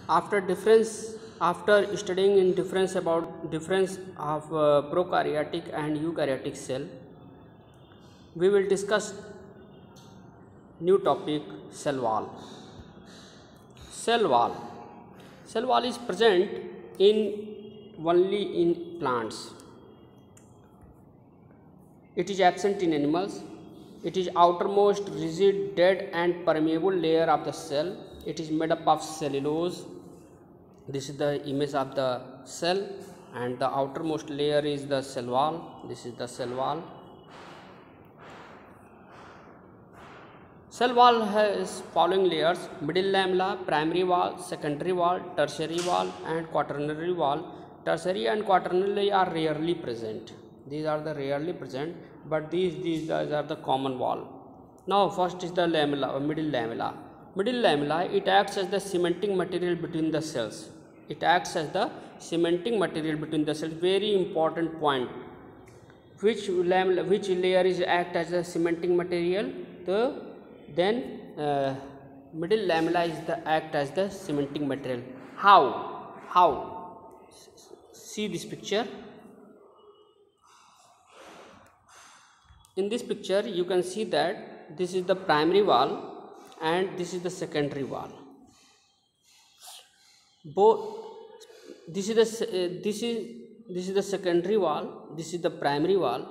After studying in difference of prokaryotic and eukaryotic cell, we will discuss new topic, cell wall. Cell wall. Cell wall is present in only in plants. It is absent in animals. It is outermost rigid, dead and permeable layer of the cell. It is made up of cellulose. This is the image of the cell, and the outermost layer is the cell wall. This is the cell wall. Cell wall has following layers: middle lamella, primary wall, secondary wall, tertiary wall and quaternary wall. Tertiary and quaternary are rarely present. These are the rarely present, but these are the common wall. Now first is the lamella or middle lamella. Middle lamella, it acts as the cementing material between the cells. It acts as the cementing material between the cells. Very important point. Which layer is act as a cementing material? Then middle lamella is the act as the cementing material. How? See this picture. In this picture you can see that this is the primary wall and this is the secondary wall. This is the secondary wall, this is the primary wall.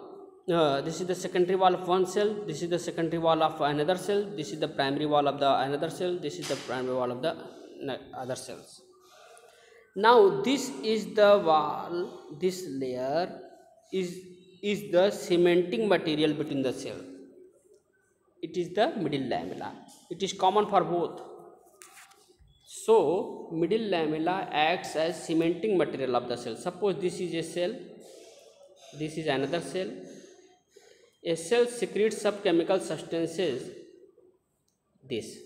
This is the secondary wall of one cell, this is the secondary wall of another cell, this is the primary wall of the another cell, this is the primary wall of the other cells. Now this is the wall, this layer is the cementing material between the cell. It is the middle lamella. It is common for both. So middle lamella acts as cementing material of the cell. Suppose this is a cell, this is another cell. A cell secretes some chemical substances. This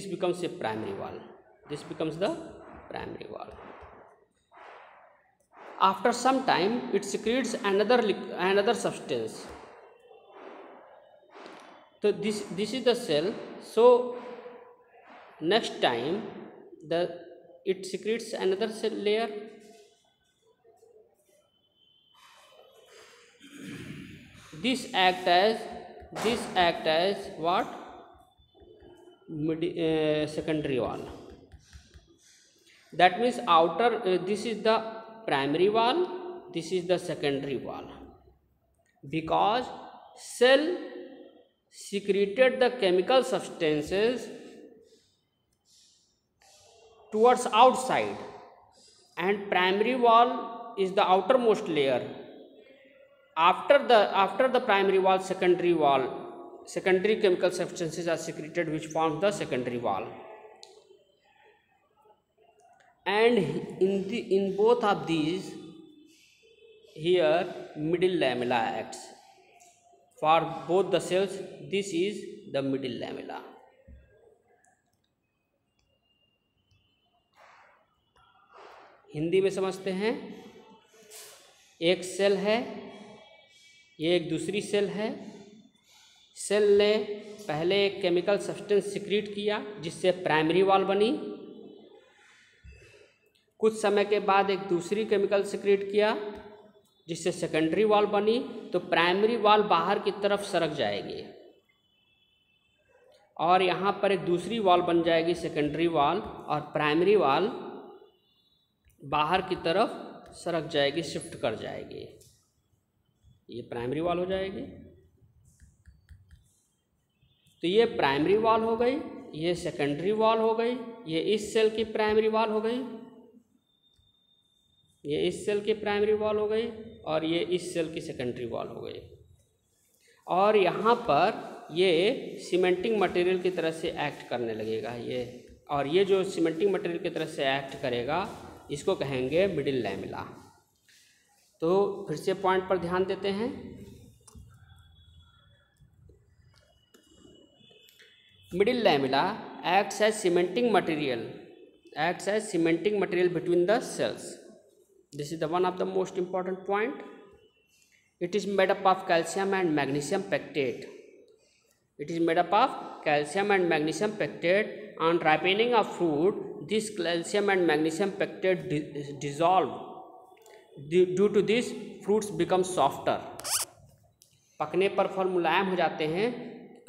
becomes a primary wall. This becomes the primary wall. After some time, it secretes another substance. So this is the cell. So next time it secretes another cell layer. This act as what? Secondary wall. That means this is the primary wall, this is the secondary wall, because cell secreted the chemical substances towards outside, and primary wall is the outermost layer. After the primary wall, secondary chemical substances are secreted, which forms the secondary wall. And in both of these, here middle lamella acts. For both the cells, this is the middle lamella. Hindi में समझते हैं. एक cell है, ये एक दूसरी cell है. Cell ने पहले एक केमिकल सब्सटेंस सिक्रीट किया जिससे प्राइमरी वॉल बनी. कुछ समय के बाद एक दूसरी केमिकल सिक्रीट किया जिससे सेकेंडरी वॉल बनी. तो प्राइमरी वॉल बाहर की तरफ सरक जाएगी और यहाँ पर एक दूसरी वॉल बन जाएगी, सेकेंडरी वॉल, और प्राइमरी वॉल बाहर की तरफ सरक जाएगी, शिफ्ट कर जाएगी. ये प्राइमरी वॉल हो जाएगी. तो ये प्राइमरी वॉल हो गई, ये सेकेंडरी वॉल हो गई, ये इस सेल की प्राइमरी वॉल हो गई, ये इस सेल की प्राइमरी वॉल हो गई, और ये इस सेल की सेकेंडरी वॉल हो गई. और यहाँ पर ये सीमेंटिंग मटेरियल की तरह से एक्ट करने लगेगा ये. और ये जो सीमेंटिंग मटेरियल की तरह से एक्ट करेगा, इसको कहेंगे मिडिल लैमेला. तो फिर से पॉइंट पर ध्यान देते हैं. Middle lamella acts as cementing material between the cells. This is the one of the most important point. It is made up of calcium and magnesium pectate. It is made up of calcium and magnesium pectate. On ripening of fruit, this calcium and magnesium pectate dissolve. Due to this, fruits become softer. पकने पर फल मुलायम हो जाते हैं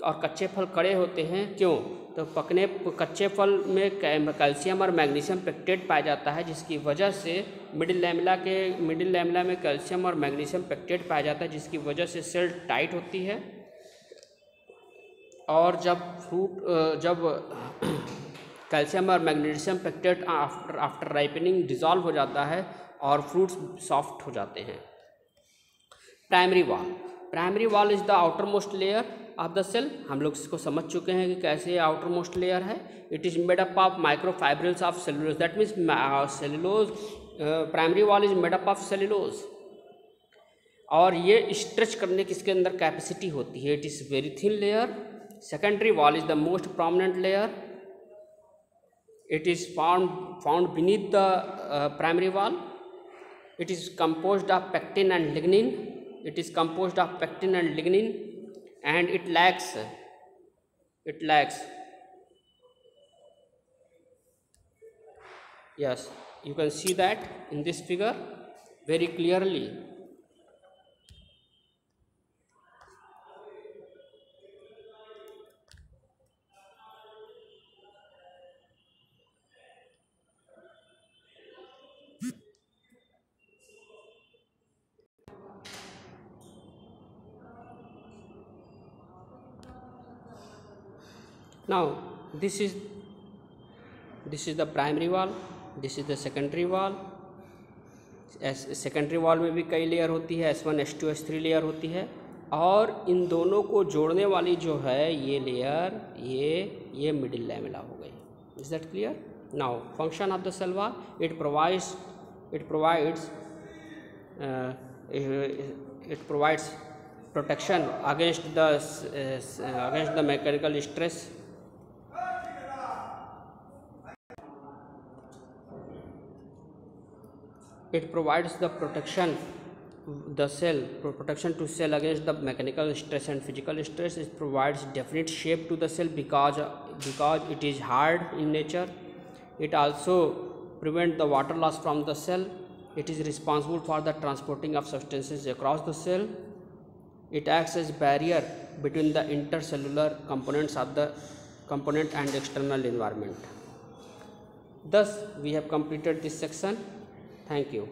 और कच्चे फल कड़े होते हैं। क्यों? तो कच्चे फल में कैल्शियम और मैग्नीशियम पेक्टेट पाया जाता है, जिसकी वजह से मिडिल लैमेला में कैल्शियम और मैग्नीशियम पेक्टेट पाया जाता है, जिसकी वजह से सेल टाइट होती है। और जब कैल्शियम और magnesium pectate after ripening dissolve हो जाता है और फ्रूट्स सॉफ्ट हो जाते हैं। Primary wall is the outer most layer of the cell. हम लोग इसको समझ चुके हैं कि कैसे ये आउटर मोस्ट लेयर है। It is made up of microfibrils of cellulose. That means cellulose, primary wall is made up of cellulose. और ये स्ट्रेच करने की इसके अंदर कैपेसिटी होती है। It is very thin layer. Secondary wall is the most prominent layer. It is found beneath the primary wall. It is composed of pectin and lignin. And it lacks. Yes, you can see that in this figure very clearly. Now this is the primary wall, this is the secondary wall. Secondary wall में भी कई layer होती है, S1 S2 S3 layer होती है। और इन दोनों को जोड़ने वाली जो है ये लेयर, ये मिडिल लैमेला हो गई। Is that clear? Now function of the cell wall, it provides protection against the mechanical stress. It provides the protection to cell against the mechanical stress and physical stress. It provides definite shape to the cell because it is hard in nature. It also prevents the water loss from the cell. It is responsible for the transporting of substances across the cell. It acts as barrier between the intercellular components of the component and external environment. Thus, we have completed this section. Thank you.